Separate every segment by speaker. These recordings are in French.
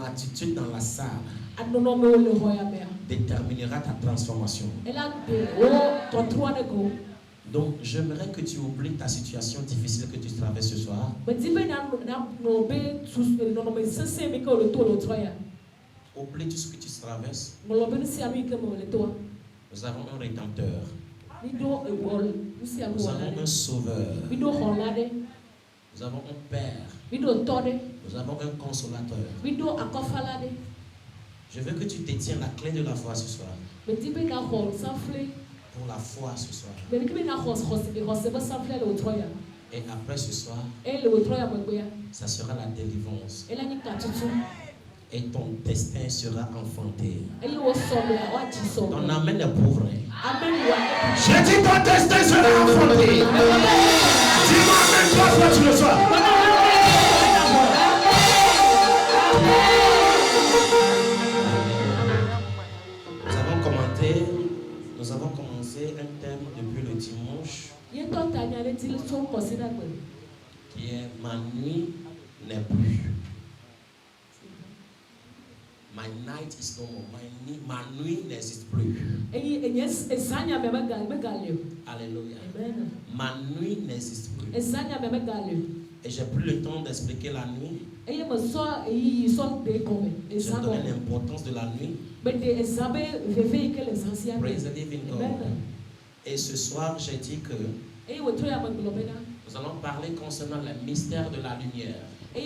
Speaker 1: attitude dans la salle déterminera ta transformation. Donc, j'aimerais que tu oublies ta situation difficile que tu traverses ce soir. Oublie tout ce que tu traverses. Nous avons un rédempteur. Nous avons un sauveur. Nous avons un père. Nous avons un consolateur. Je veux que tu détiennes la clé de la foi ce soir. Pour la foi ce soir. Et après ce soir, ça sera la délivrance. Et ton destin sera enfanté. Ton amen est pour vrai. J'ai dit ton destin sera enfanté. Dis-moi amen trois fois sur le soir. Nous avons commencé un thème depuis le dimanche qui est ma nuit n'est plus. My night is no more. Ma nuit n'existe plus. Alléluia. Ma nuit n'existe plus. Et j'ai pris le temps d'expliquer la nuit. J'ai donné l'importance de la nuit. Praise the living God. Et ce soir, j'ai dit que nous allons parler concernant le mystère de la lumière. Ou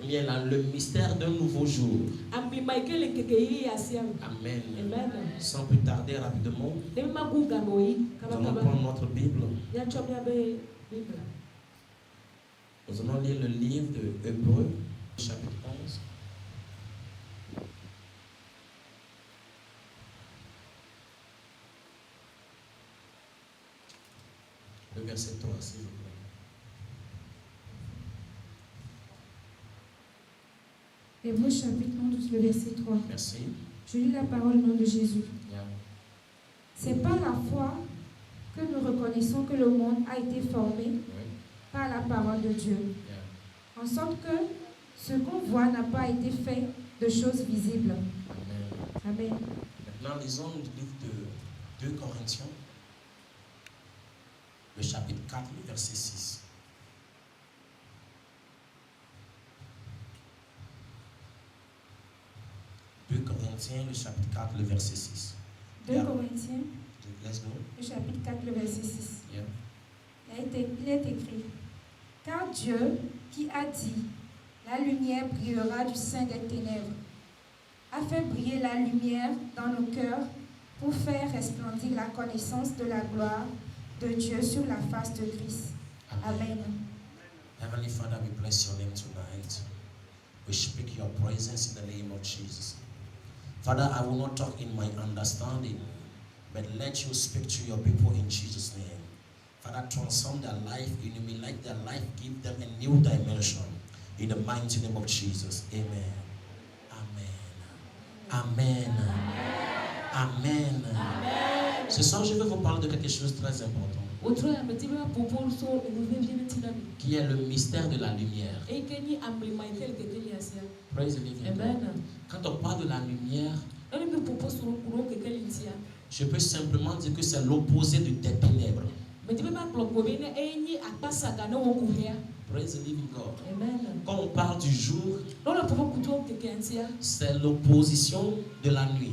Speaker 1: bien le mystère d'un nouveau jour. Amen. Sans plus tarder, rapidement, nous allons prendre notre Bible. Nous allons lire le livre de Hébreux, chapitre 11. Le verset 3, s'il vous plaît.
Speaker 2: Hébreux chapitre 11, le verset 3.
Speaker 1: Merci.
Speaker 2: Je lis la parole au nom de Jésus.
Speaker 1: Yeah.
Speaker 2: C'est par la foi que nous reconnaissons que le monde a été formé par la parole de Dieu.
Speaker 1: Yeah.
Speaker 2: En sorte que ce qu'on voit n'a pas été fait de choses visibles.
Speaker 1: Amen.
Speaker 2: Amen.
Speaker 1: Maintenant, lisons le livre de 2 Corinthiens, le chapitre 4, le verset 6. 2 Corinthiens, le chapitre 4, le verset 6.
Speaker 2: 2 Corinthiens,
Speaker 1: Let's go.
Speaker 2: le chapitre 4, le verset 6.
Speaker 1: Yeah.
Speaker 2: Il est écrit: Car Dieu, qui a dit, la lumière brillera du sein des ténèbres, a fait briller la lumière dans nos cœurs pour faire resplendir la connaissance de la gloire de Dieu sur la face de Christ. Amen.
Speaker 1: Heavenly Father, we bless your name tonight. We speak your presence in the name of Jesus. Father, I will not talk in my understanding, but let you speak to your people in Jesus' name. Father, transform their life, illuminate their life, give them a new dimension in the mighty name of Jesus. Amen. Amen. Amen. Amen. Ce soir, je vais vous parler de quelque chose de très important, qui est le mystère de la lumière. Praise the living God. Quand on parle de la lumière, je peux simplement dire que c'est l'opposé des ténèbres. Praise the living God. Quand on parle du jour, c'est l'opposition de la nuit.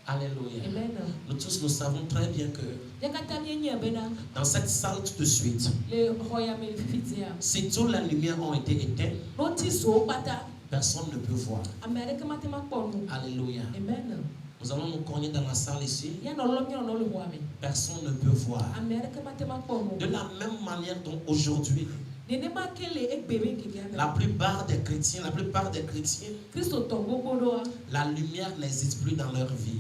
Speaker 1: Alléluia. Nous tous, nous savons très bien que dans cette salle tout de suite, si toutes les lumières ont été éteintes, personne ne peut voir. Alléluia. Nous allons nous cogner dans la salle ici. Personne ne peut voir. De la même manière dont aujourd'hui, la plupart des chrétiens, la lumière n'existe plus dans leur vie.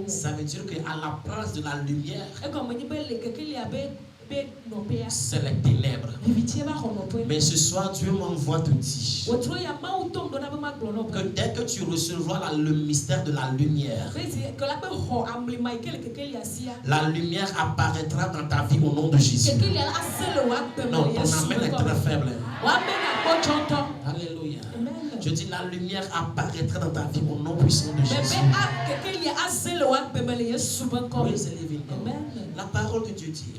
Speaker 1: Ça veut dire qu'à la place de la lumière, c'est les ténèbres. Mais ce soir, Dieu m'envoie te dire que dès que tu recevras le mystère de la lumière, la lumière apparaîtra dans ta vie au nom de Jésus. Non, ton amen est lumière apparaîtra dans ta vie au nom puissant de Jésus. Praise the living God. La parole de Dieu dit,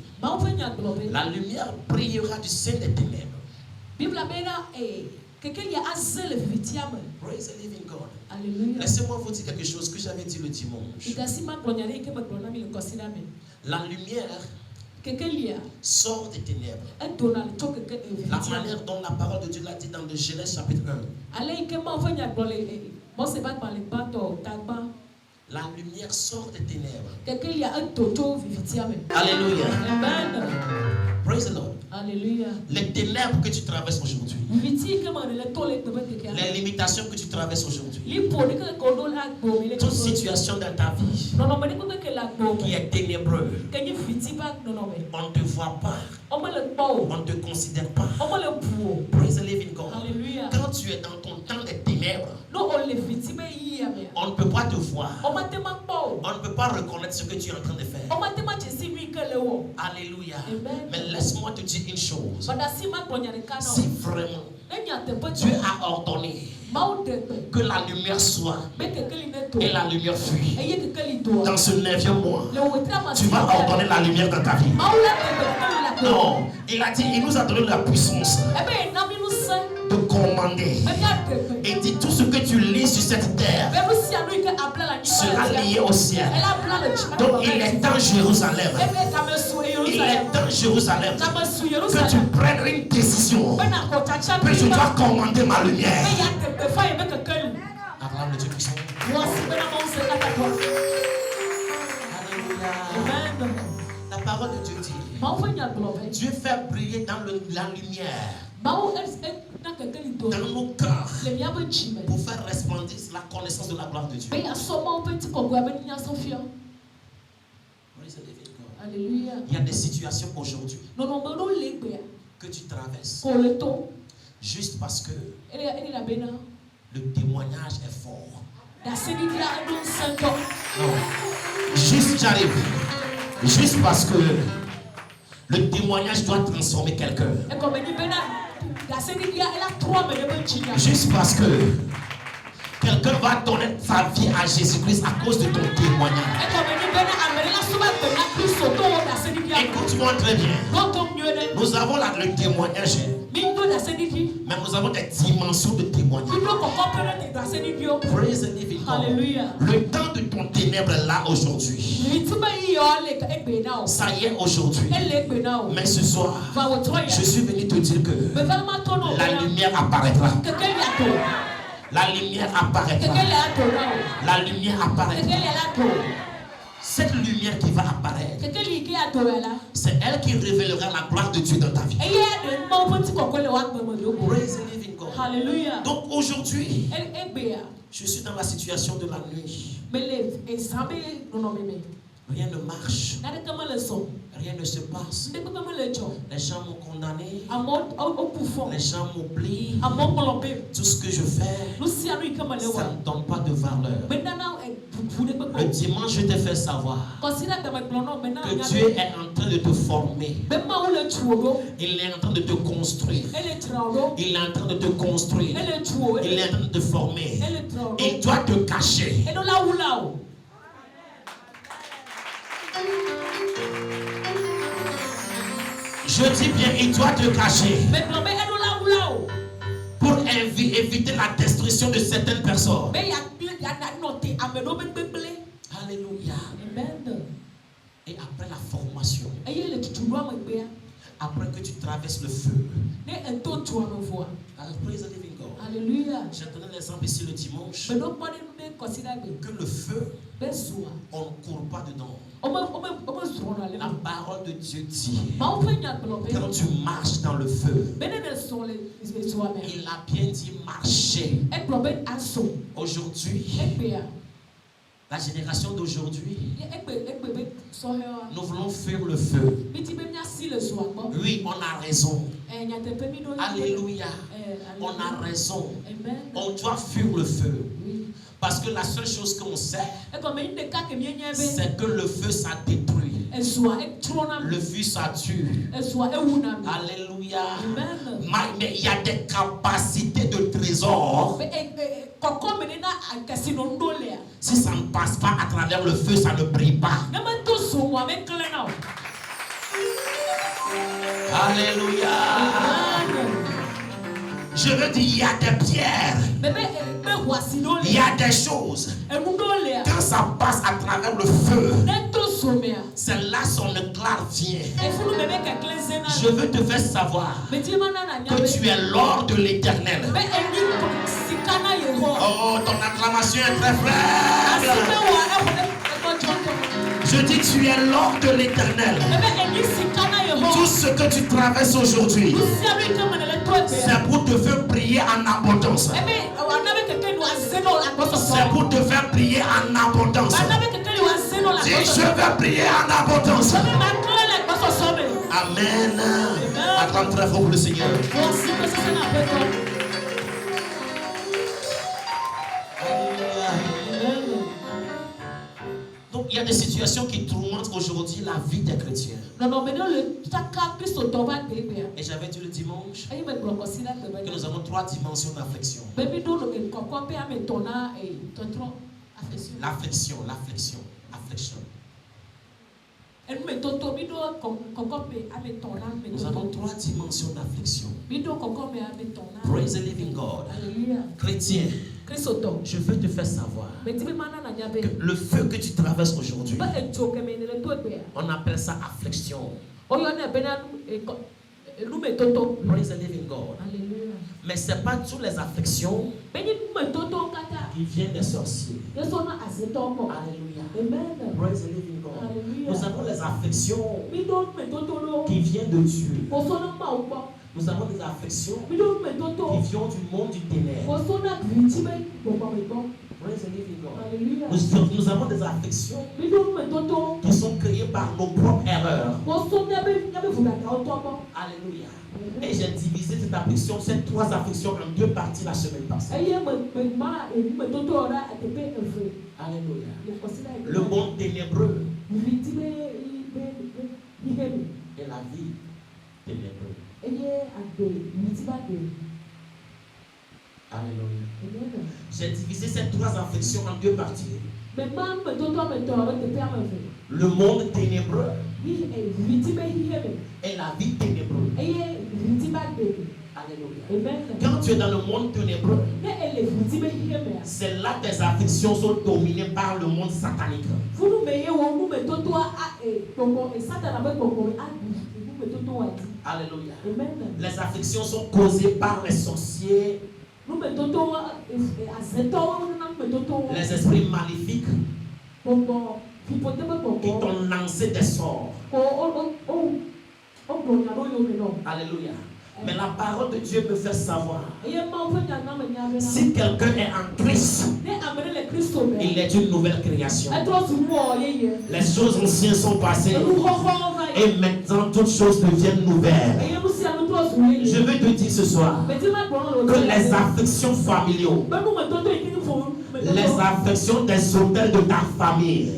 Speaker 1: la lumière brillera du sein des ténèbres. Praise the living God. Laissez-moi vous dire quelque chose que j'avais dit le dimanche. La lumière sort des ténèbres. La manière dont la parole de Dieu l'a dit dans le Genèse chapitre 1. La lumière sort des ténèbres. Alléluia.
Speaker 3: Amen.
Speaker 1: Praise the Lord.
Speaker 3: Alléluia.
Speaker 1: Les ténèbres que tu traverses aujourd'hui, les limitations que tu traverses aujourd'hui, toute situation dans ta vie qui est ténébreuse, on ne te voit pas, on ne te considère pas. Praise the living God.
Speaker 3: Alléluia.
Speaker 1: Quand tu es dans ton temps des ténèbres, on ne peut pas te voir, on ne peut pas reconnaître ce que tu es en train de faire. Alléluia.
Speaker 3: Amen.
Speaker 1: Mais laisse-moi te dire une chose. Si vraiment Dieu a ordonné que la lumière soit et la lumière fuit, dans ce 9e mois, tu vas ordonner la lumière dans ta vie. Non, il a dit, il nous a donné la puissance de commander. Et dit, tout ce que tu lis sur cette terre sera lié au ciel. Donc il est dans Jérusalem. Il est dans Jérusalem que tu prennes une décision. Que je dois commander ma lumière. Acclame le Dieu puissant. Alléluia. La parole de Dieu dit, Dieu fait briller dans la lumière dans nos cœurs pour faire resplendir la connaissance de la gloire de Dieu.
Speaker 3: Alléluia.
Speaker 1: Il y a des situations aujourd'hui que tu traverses juste parce que le témoignage est fort. Non. Juste j'arrive. Juste parce que le témoignage doit transformer quelqu'un. Juste parce que quelqu'un va donner sa vie à Jésus-Christ à cause de ton témoignage. Écoute-moi très bien. Nous avons là le témoignage. Mais nous avons des dimensions de témoignage. Praise the living God. Le temps de ton ténèbre est là aujourd'hui. Ça y est aujourd'hui. Mais ce soir, je suis venu te dire que la lumière apparaîtra. La lumière apparaîtra. La lumière apparaîtra. Cette lumière qui va apparaître, c'est elle qui révélera la gloire de Dieu dans ta vie. Praise the living God.
Speaker 3: Hallelujah.
Speaker 1: Donc aujourd'hui, je suis dans la situation de la nuit. Rien ne marche. Rien ne se passe. Les gens m'ont condamné. Les gens m'oublient. Tout ce que je fais, ça ne donne pas de valeur. Le dimanche, je t'ai fait savoir que Dieu est en train de te former. Il est en train de te construire. Il est en train de te construire. Il est en train de te former. Il doit te cacher. Je dis bien, il doit te cacher pour éviter la destruction de certaines personnes. Alléluia.
Speaker 3: Amen.
Speaker 1: Et après la formation, après que tu traverses le feu, praise the living God.
Speaker 3: Alléluia.
Speaker 1: J'ai donné l'exemple ici le dimanche que le feu, on ne court pas dedans. La parole de Dieu dit, quand tu marches dans le feu, il a bien dit marcher. Aujourd'hui, la génération d'aujourd'hui, nous voulons fuir le feu. Oui, on a raison. Alléluia. On a raison. On doit fuir le feu. Parce que la seule chose qu'on sait, c'est que le feu, ça détruit. Le feu, ça tue. Alléluia. Mais il y a des capacités de trésor Si ça ne passe pas à travers le feu, ça ne brille pas. Alléluia. Je veux dire, il y a des pierres. Il y a des choses. Quand ça passe à travers le feu, c'est là son éclat vient. Je veux te faire savoir que tu es l'or de l'Éternel. Oh, ton acclamation est très faible. Je dis tu es l'or de l'Éternel. Tout ce que tu traverses aujourd'hui, c'est pour te faire briller en abondance. C'est pour te faire briller en abondance. Dis je vais briller en abondance. Amen. Acclame très fort pour le Seigneur. Donc il y a des situations qui tourmentent aujourd'hui la vie des chrétiens. Et j'avais dit le dimanche que nous avons 3 dimensions d'affliction. L'affliction. Nous avons 3 dimensions d'affliction. Praise the living God. Chrétien, je veux te faire savoir que le feu que tu traverses aujourd'hui, on appelle ça affliction. Praise the living God. Mais ce n'est pas toutes les afflictions qui viennent des sorciers. Alléluia. Praise the living God. Nous avons les afflictions qui viennent de Dieu. Nous avons des afflictions qui viennent du monde du ténèbre. Nous avons des afflictions qui sont créées par nos propres erreurs. Alléluia. Et j'ai divisé cette affliction, ces 3 afflictions en 2 parties la semaine passée. Alléluia. Le monde ténébreux et la vie ténébreuse. Alléluia. J'ai divisé ces 3 afflictions en 2 parties. Le monde ténébreux et la vie ténébreuse. Alléluia. Quand tu es dans le monde ténébreux, c'est là que tes afflictions sont dominées par le monde satanique. Alléluia. Les afflictions sont causées par les sorciers, les esprits maléfiques qui t'ont lancé des sorts. Alléluia. Mais la parole de Dieu me fait savoir, si quelqu'un est en Christ, il est une nouvelle création. Les choses anciennes sont passées et maintenant toutes choses deviennent nouvelles. Je veux te dire ce soir que les afflictions familiaux, les afflictions des hôtels de ta famille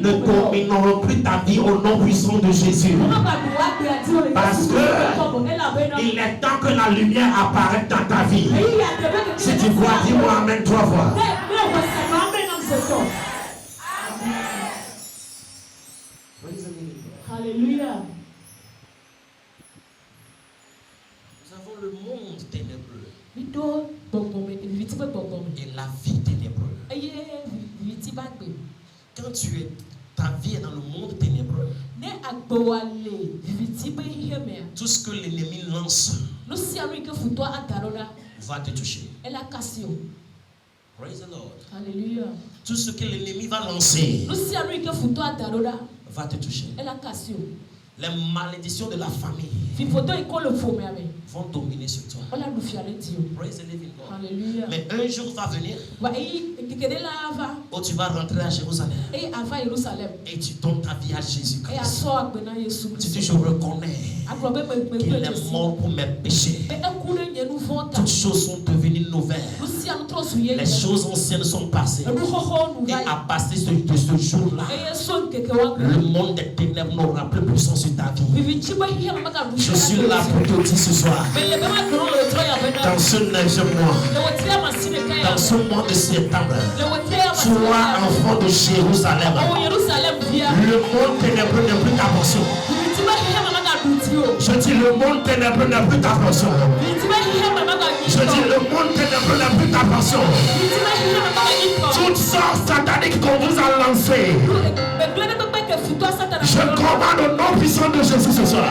Speaker 1: ne domineront plus ta vie au nom puissant de Jésus. Parce que il est temps que la lumière apparaisse dans ta vie. Si tu crois, dis-moi amen 3 fois.
Speaker 3: Alléluia.
Speaker 1: Nous avons le monde ténébreux et la vie ténébreuse. Quand ta vie est dans le monde ténébreux, tout ce que l'ennemi lance va te toucher. Praise the Lord.
Speaker 3: Alléluia.
Speaker 1: Tout ce que l'ennemi va lancer va te toucher. Les malédictions de la famille vont dominer sur toi. Praise the living God.
Speaker 3: Alléluia.
Speaker 1: Mais un jour va venir où tu vas rentrer à Jérusalem et tu donnes ta vie à Jésus-Christ. Tu dis, je reconnais qu'il est mort pour mes péchés. Toutes choses sont devenues nouvelle. Les choses anciennes sont passées. Et à partir de ce jour-là, le monde des ténèbres n'aura plus puissance sur ta vie. Je suis là pour te dire ce soir, dans ce 9e mois, dans ce mois de septembre, sois enfant de Jérusalem. Le monde ténébreux n'est plus ta portion. Je dis le monde ténébreux n'est plus ta portion. Je dis le monde ténébreux n'est plus ta portion. Toutes sortes sataniques qu'on vous a lancées, je commande au nom puissant de Jésus ce soir.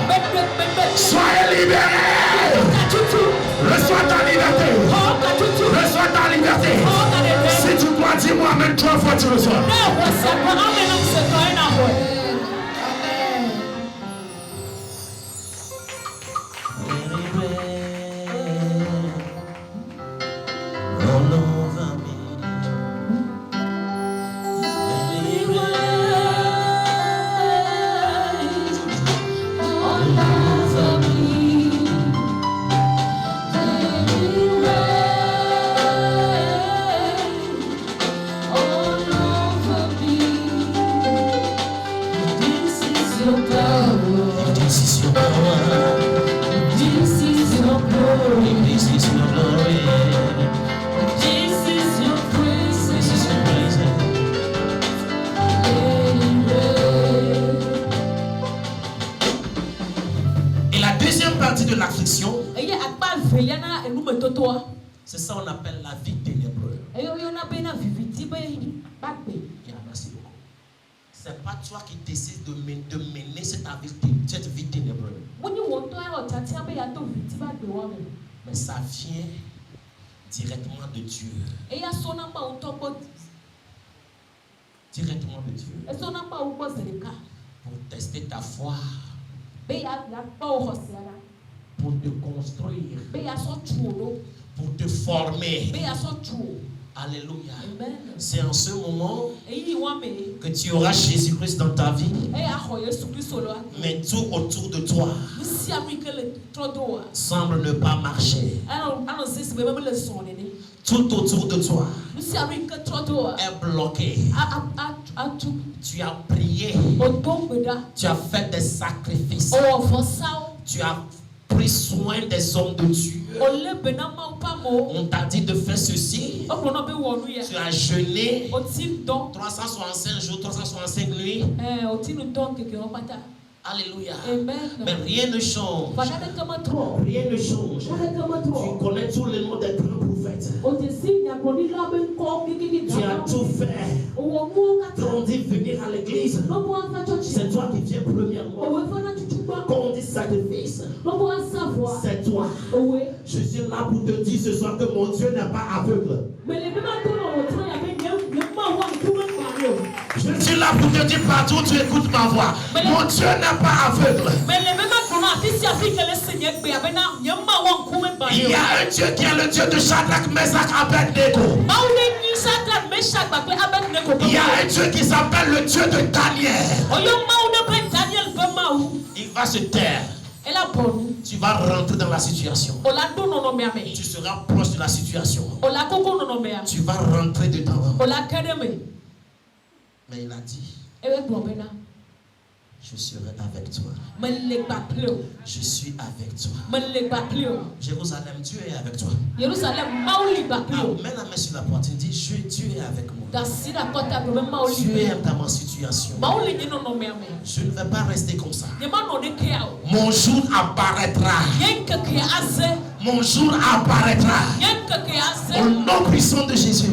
Speaker 1: Soyez libérés. Reçois ta liberté. Reçois ta liberté. Si tu crois, dis-moi amen 3 fois, tu reçois. C'est ça qu'on appelle la vie ténébreuse. C'est pas toi qui décides de mener cette vie ténébreuse. Mais ça vient directement de Dieu. Directement de Dieu. Pour tester ta foi. Pour te construire. Pour te former. Alléluia. C'est en ce moment que tu auras Jésus-Christ dans ta vie. Mais tout autour de toi semble ne pas marcher. Tout autour de toi est bloqué. Tu as prié. Tu as fait des sacrifices. Tu as pris soin des hommes de Dieu. On t'a dit de faire ceci. Tu as jeûné 365 jours, 365 nuits. Alléluia. Mais rien ne change. Rien ne change. Tu connais tous les noms des grands prophètes. Tu as tout fait. Quand on dit venir à l'église, c'est toi qui viens premièrement. Quand on dit sacrifice, c'est toi. Je suis là pour te dire ce soir que mon Dieu n'est pas aveugle. Je suis là pour te dire partout où tu écoutes ma voix. Mon Dieu n'est pas aveugle. Il y a un Dieu qui est le Dieu de Shadrach, Meshach, Abednego. Il y a un Dieu qui s'appelle le Dieu de Daniel. Il va se taire. Tu vas rentrer dans la situation. Tu seras proche de la situation. Tu vas rentrer dedans. Mais il a dit, je serai avec toi. Je suis avec toi. Jérusalem, Dieu est avec toi. Mets la main sur la porte. Il dit, Dieu est avec moi. Dieu est dans ma situation. Je ne vais pas rester comme ça. Mon jour apparaîtra. Mon jour apparaîtra. Au nom puissant de Jésus.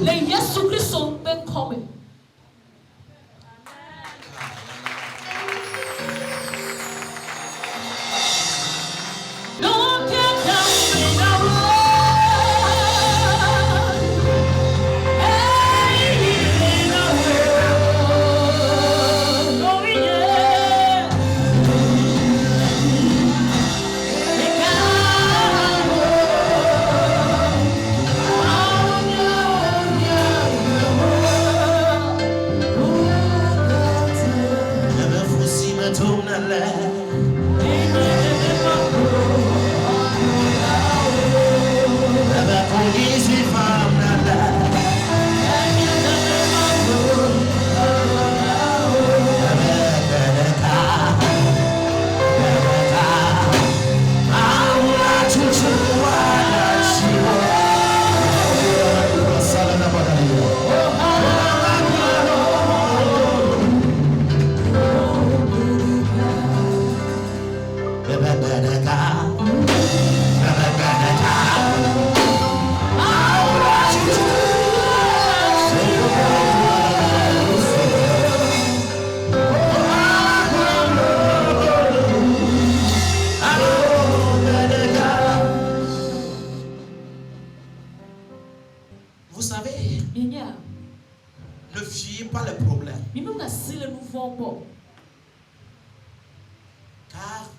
Speaker 1: Car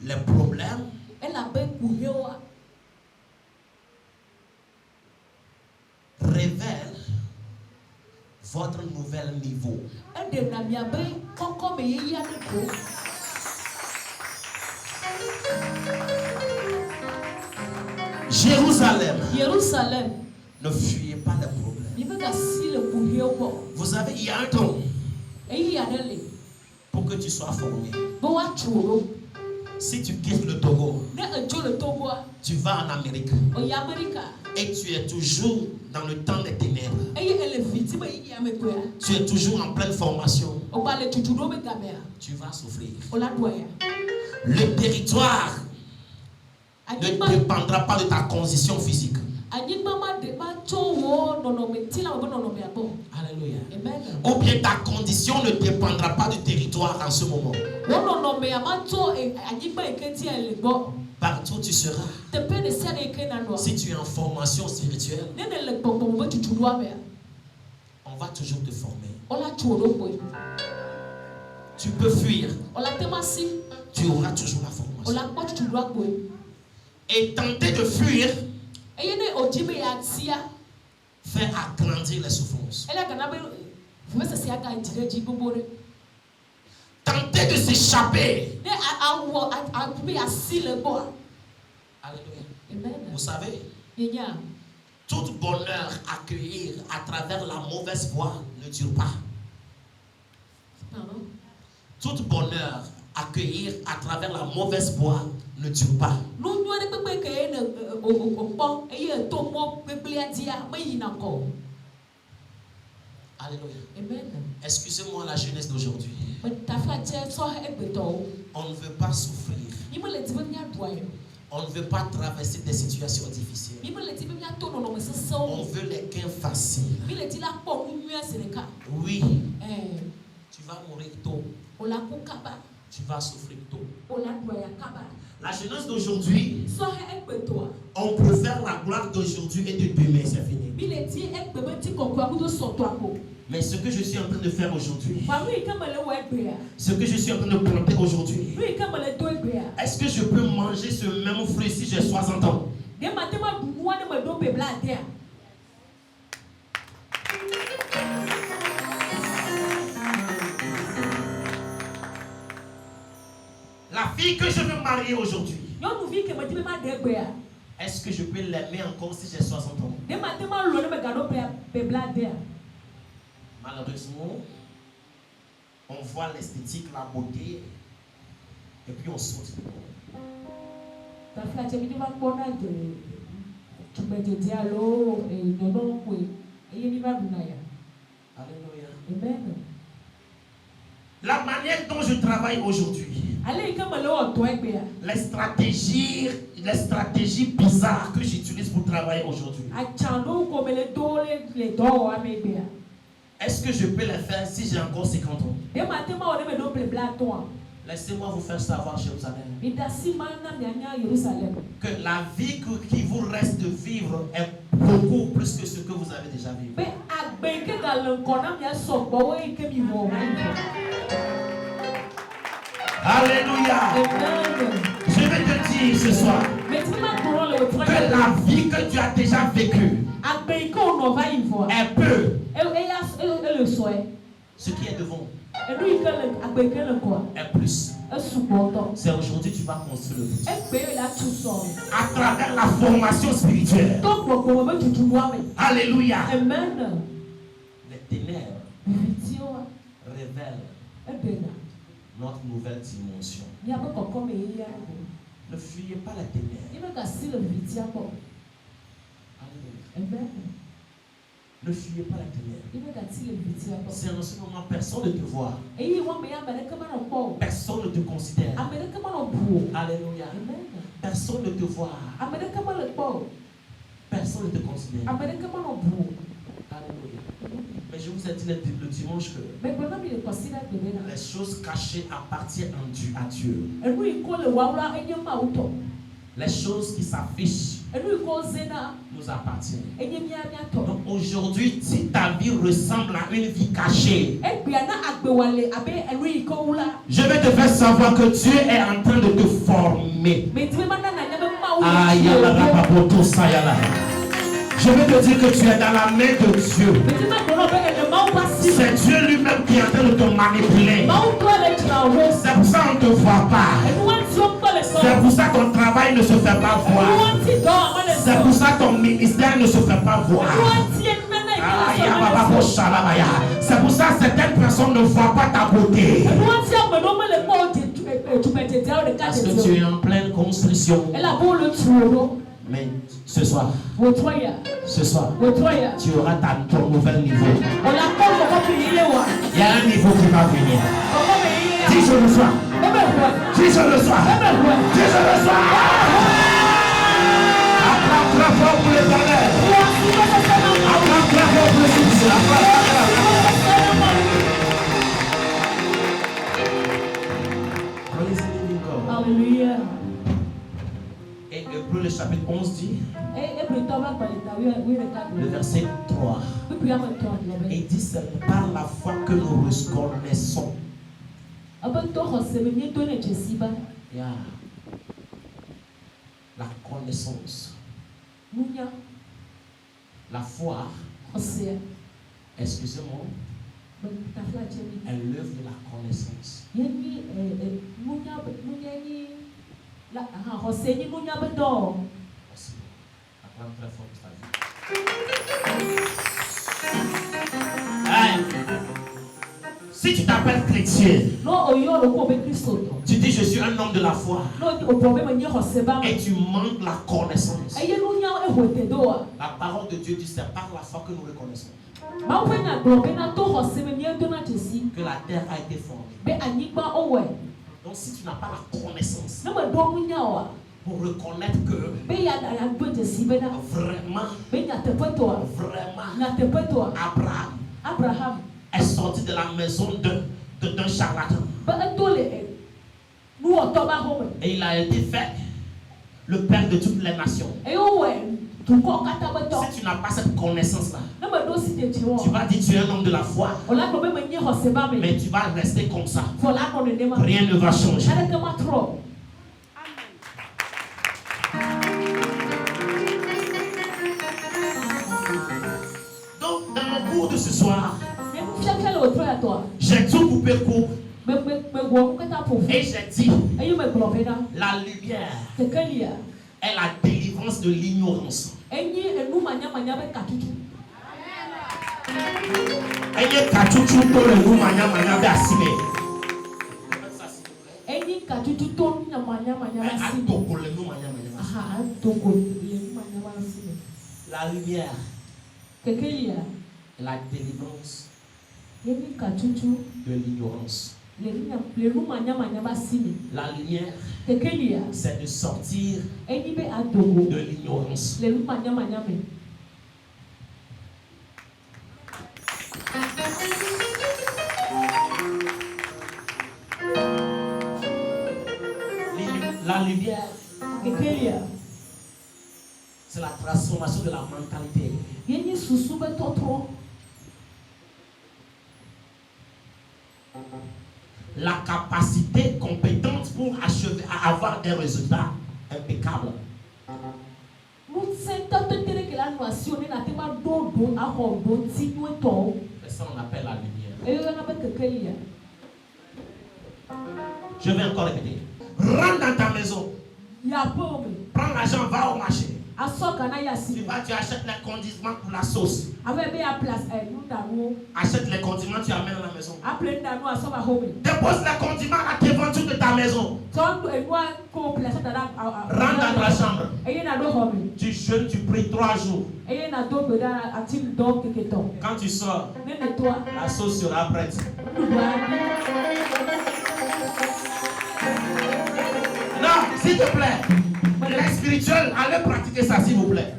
Speaker 1: les problèmes révèlent votre nouvel niveau.
Speaker 3: Jérusalem.
Speaker 1: Ne fuyez pas les problèmes. Vous savez, il y a un temps pour que tu sois formé. Si tu quittes le Togo, tu vas en Amérique et tu es toujours dans le temps des ténèbres. Tu es toujours en pleine formation. Tu vas souffrir. Le territoire ne dépendra pas de ta condition physique. Alléluia. Ou bien ta condition ne dépendra pas du territoire en ce moment. Partout où tu seras. Si tu es en formation spirituelle, on va toujours te former. Tu peux fuir. Tu auras toujours la formation. Et tenter de fuir fait agrandir les souffrances. Tenter de s'échapper. Alléluia. Vous savez, tout bonheur accueilli à travers la mauvaise voie ne dure pas. Tout bonheur accueillir à travers la mauvaise voie ne dure pas. Alléluia. Excusez-moi la jeunesse d'aujourd'hui. On ne veut pas souffrir. On ne veut pas traverser des situations difficiles. On veut les gains faciles. Oui. Tu vas mourir tôt. Tu vas souffrir tôt. La jeunesse d'aujourd'hui, on préfère la gloire d'aujourd'hui et de demain, c'est fini. Mais ce que je suis en train de faire aujourd'hui, ce que je suis en train de planter aujourd'hui, est-ce que je peux manger ce même fruit si j'ai 60 ans? La fille que je veux marier aujourd'hui, est-ce que je peux l'aimer encore si j'ai 60 ans? Malheureusement, on voit l'esthétique, la beauté, et puis on saute. Alléluia. La manière dont je travaille aujourd'hui, les stratégies bizarres que j'utilise pour travailler aujourd'hui, est-ce que je peux les faire si j'ai encore 50 ans? Laissez-moi vous faire savoir, Jérusalem, que la vie qui vous reste de vivre est beaucoup plus que ce que vous avez déjà vécu. Alléluia. Je vais te dire ce soir que la vie que tu as déjà vécue est peu. Ce qui est devant est plus. C'est aujourd'hui que tu vas construire le but. À travers la formation spirituelle. Alléluia. Les ténèbres révèlent notre nouvelle dimension. Ne fuyez pas la ténèbres. Alléluia. Ne fuyez pas la ténèbre. C'est en ce moment, personne ne te voit. Personne ne te considère. Alléluia. Personne ne te voit. Personne ne te considère. Alléluia. Mais je vous ai dit le dimanche que les choses cachées appartiennent à Dieu. Les choses qui s'affichent nous appartiennent. Donc aujourd'hui, si ta vie ressemble à une vie cachée, je vais te faire savoir que Dieu est en train de te former. Je vais te dire que tu es dans la main de Dieu. C'est Dieu lui-même qui est en train de te manipuler. C'est pour ça qu'on ne te voit pas. C'est pour ça que ton travail ne se fait pas voir. C'est pour ça que ton ministère ne se fait pas voir. C'est pour ça que certaines personnes ne voient pas ta beauté. Parce que tu es en pleine construction. Mais ce soir, tu auras ton nouvel niveau. Il y a un niveau qui va venir. Dis je le sois. Dis je le sois. Dis je le sois. Acclame très fort pour l'Éternel. Acclame très fort pour le succès.
Speaker 3: Alléluia.
Speaker 1: Et Hébreux le chapitre 11 dit, le verset 3, et dit c'est par la foi que nous reconnaissons. Yeah. La connaissance. La foi, excusez-moi, est l'œuvre de la connaissance. Si tu t'appelles chrétien, tu dis je suis un homme de la foi et tu manques la connaissance. La parole de Dieu dit c'est par la foi que nous reconnaissons que la terre a été formée. Donc si tu n'as pas la connaissance pour reconnaître que vraiment Abraham est sorti de la maison d'un charlatan et il a été fait le père de toutes les nations. Si tu n'as pas cette connaissance-là, tu vas dire tu es un homme de la foi, mais tu vas rester comme ça. Rien ne va changer. Donc, dans mon cours de ce soir, j'ai tout coupé court et j'ai dit la lumière est la délivrance de l'ignorance. La lumière est la délivrance de l'ignorance. La lumière, c'est de sortir de l'ignorance. La lumière, c'est la transformation de la mentalité. La capacité compétente pour achever, à avoir des résultats impeccables. C'est ça qu'on appelle la lumière. Je vais encore répéter. Rentre dans ta maison. Prends l'argent, va au marché. Tu vas, tu achètes les condiments pour la sauce. Achète les condiments, tu amènes à la maison. Dépose les condiments à la devanture de ta maison. Rentre dans ta chambre. Tu jeûnes, tu pries 3 jours. Quand tu sors, la sauce sera prête. Non, s'il te plaît. Les spirituels, allez pratiquer ça s'il vous plaît.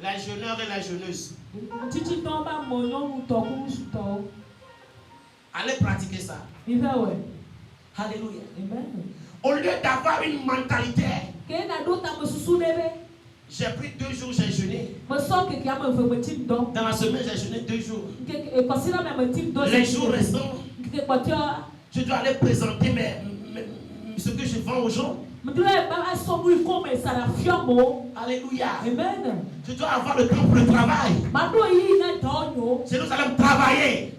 Speaker 1: Les jeûneurs et les jeûneuses. Allez pratiquer ça. Alléluia.
Speaker 3: Amen.
Speaker 1: Au lieu d'avoir une mentalité, j'ai pris 2 jours, j'ai jeûné. Dans la semaine, j'ai jeûné 2 jours. Les jours restants, je dois aller présenter ce que je vends aux gens. Alléluia.
Speaker 3: Amen.
Speaker 1: Je dois avoir le temps pour le travail. Jérusalem, travailler.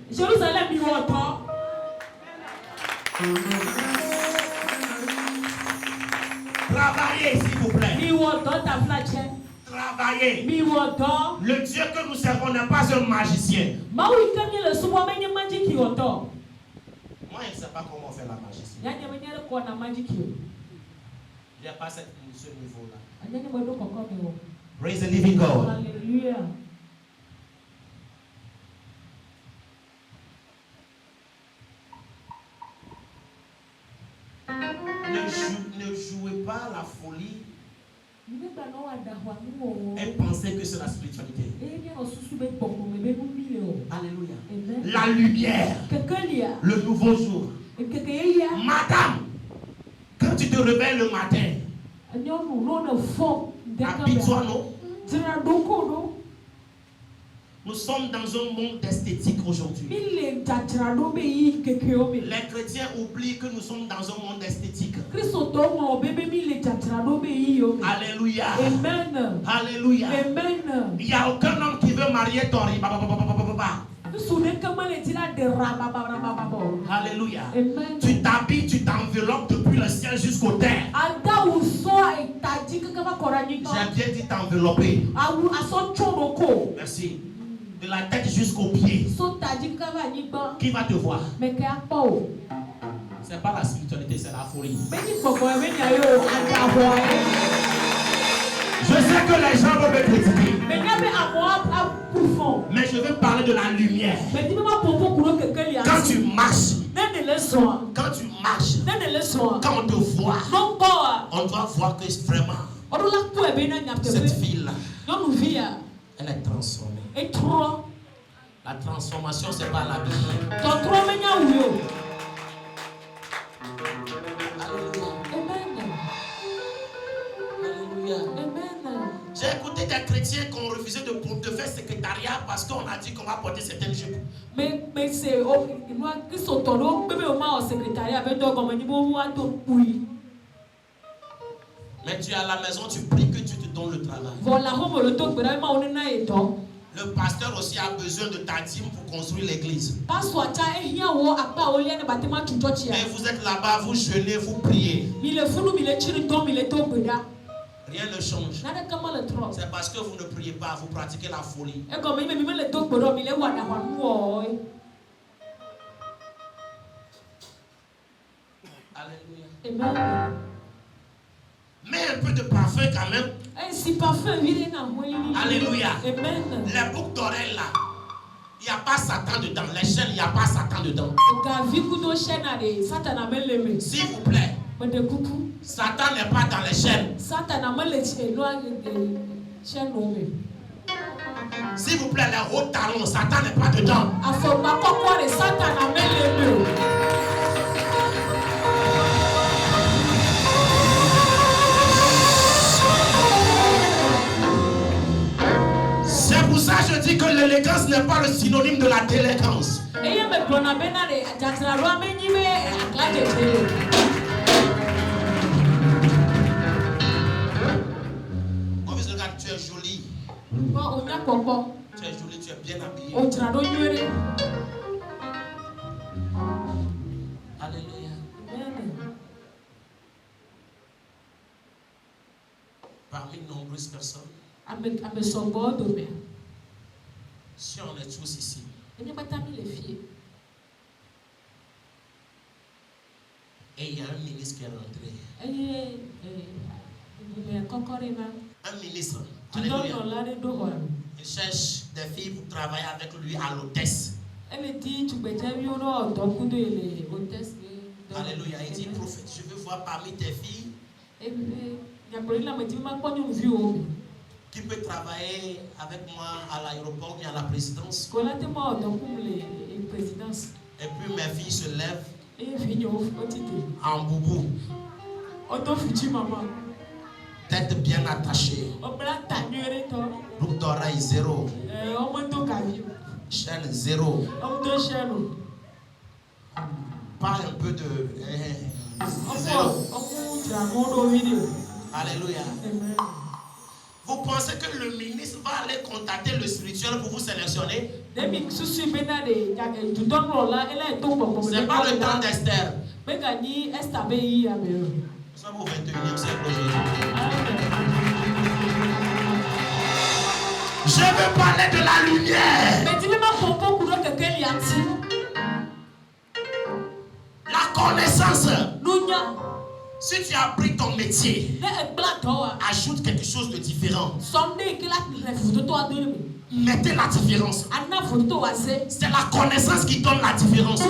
Speaker 1: Travaillez, s'il vous plaît. Travaillez. Le Dieu que nous servons n'est pas un magicien. Moi, je ne sais pas comment faire la magie. Il n'y a pas ce niveau-là. Praise the living God.
Speaker 3: Hallelujah.
Speaker 1: Ne jouez pas la folie et pensez que c'est la spiritualité. Alléluia. La lumière, le nouveau jour. Madame, quand tu te réveilles le matin, habille-toi, non? Nous sommes dans un monde esthétique aujourd'hui. Les chrétiens oublient que nous sommes dans un monde esthétique. Alléluia.
Speaker 3: Amen.
Speaker 1: Alléluia.
Speaker 3: Amen.
Speaker 1: Il n'y a aucun homme qui veut marier ton riz. Alléluia.
Speaker 3: Amen.
Speaker 1: Tu t'habilles, tu t'enveloppes depuis le ciel jusqu'au terre. J'ai bien dit t'envelopper. Merci. De la tête jusqu'aux pieds. Qui va te voir? C'est pas la spiritualité, c'est la folie. Je sais que les gens vont me critiquer. Mais je veux parler de la lumière. Quand tu marches, quand on te voit, on doit voir que vraiment cette fille-là, elle est transformée. La transformation, c'est pas la vie. J'ai écouté des chrétiens qui ont refusé de faire secrétariat parce qu'on a dit qu'on va porter certaines jupes.
Speaker 3: Mais
Speaker 1: tu es à la maison, tu pries que tu te donnes le travail. Le pasteur aussi a besoin de ta dîme pour construire l'église. Et vous êtes là-bas, vous jeûnez, vous priez. Rien ne change. C'est parce que vous ne priez pas, vous pratiquez la folie. Alléluia.
Speaker 3: Amen.
Speaker 1: Mets un peu de parfum quand même. Alléluia.
Speaker 3: Amen.
Speaker 1: Les boucles d'oreilles là, il n'y a pas Satan dedans. Les chaînes, il n'y a pas Satan dedans. S'il vous plaît. Satan n'est pas dans les chaînes. S'il vous plaît, les hauts talons, Satan n'est pas dedans. C'est pour ça que je dis que l'élégance n'est pas le synonyme de la délinquance. Regarde, tu es jolie. Tu es jolie, tu es bien habillée. Alléluia. Parmi de nombreuses personnes, si on est tous ici, et il y a un ministre qui est rentré. Un ministre. Alléluia. Il cherche des filles pour travailler avec lui à l'hôtesse. Alléluia. Il dit, prophète, je veux voir parmi tes filles qui peut travailler avec moi à l'aéroport ou à la présidence. Et puis mes filles se lèvent En boubou. Tête bien attachée. Boucle d'oreille 0. Chaîne 0. Pas un peu de 0. Alléluia. Vous pensez que le ministre va aller contacter le spirituel pour vous sélectionner? C'est pas le temps d'Esther. Nous sommes au 21e siècle aujourd'hui. Je veux parler de la lumière. La connaissance. Si tu as pris ton métier, ajoute quelque chose de différent. Mettez la différence. C'est la connaissance qui donne la différence.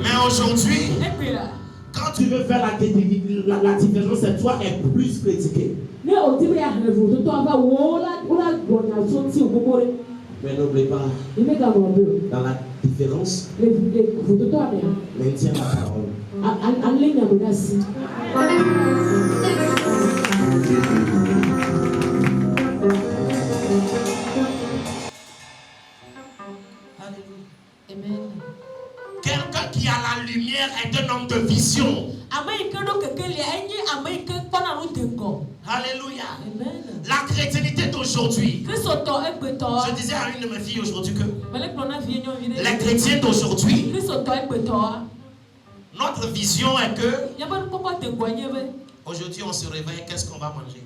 Speaker 1: Mais aujourd'hui, quand tu veux faire la différence, c'est toi qui es plus critiqué. Mais n'oublie pas, dans la différence, maintiens la parole. Amen. Quelqu'un qui a la lumière est un homme de vision. Alléluia. Amen. La chrétienté d'aujourd'hui. Je disais à une de mes filles aujourd'hui que les chrétiens d'aujourd'hui, notre vision est que aujourd'hui on se réveille, qu'est-ce qu'on va manger?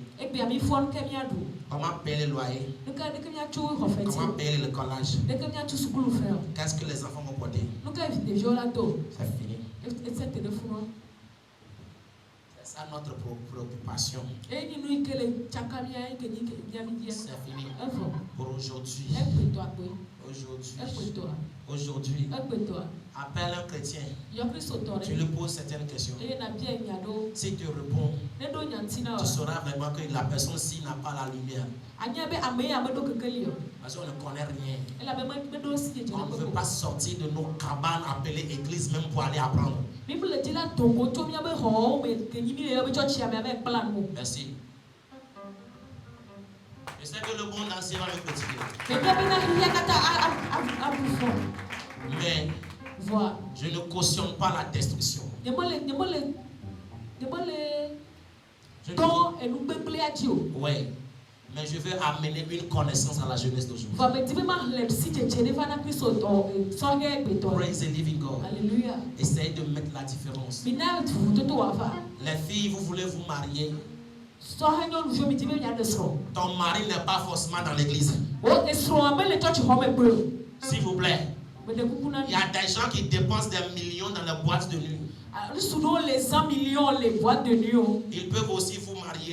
Speaker 1: Comment payer le loyer? Comment payer le collège? Qu'est-ce que les enfants vont porter? C'est fini. C'est ça notre préoccupation. C'est fini. Pour aujourd'hui. Aujourd'hui. Appelle un chrétien. Tu lui poses certaines questions. Si tu réponds, tu sauras vraiment que la personne-ci n'a pas la lumière. Parce qu'on ne connaît rien. On ne veut pas sortir de nos cabanes appelées églises même pour aller apprendre. Merci. Je sais que le monde entier va me critiquer. Mais je ne cautionne pas la destruction. Oui. Mais je veux amener une connaissance à la jeunesse d'aujourd'hui. Praise the living God.
Speaker 3: Alléluia.
Speaker 1: Essayez de mettre la différence. Les filles, vous voulez vous marier. Ton mari n'est pas forcément dans l'église. S'il vous plaît. Il y a des gens qui dépensent des millions dans les boîtes de nuit.
Speaker 3: Les 100 millions, les boîtes de nuit.
Speaker 1: Ils peuvent aussi vous marier. Et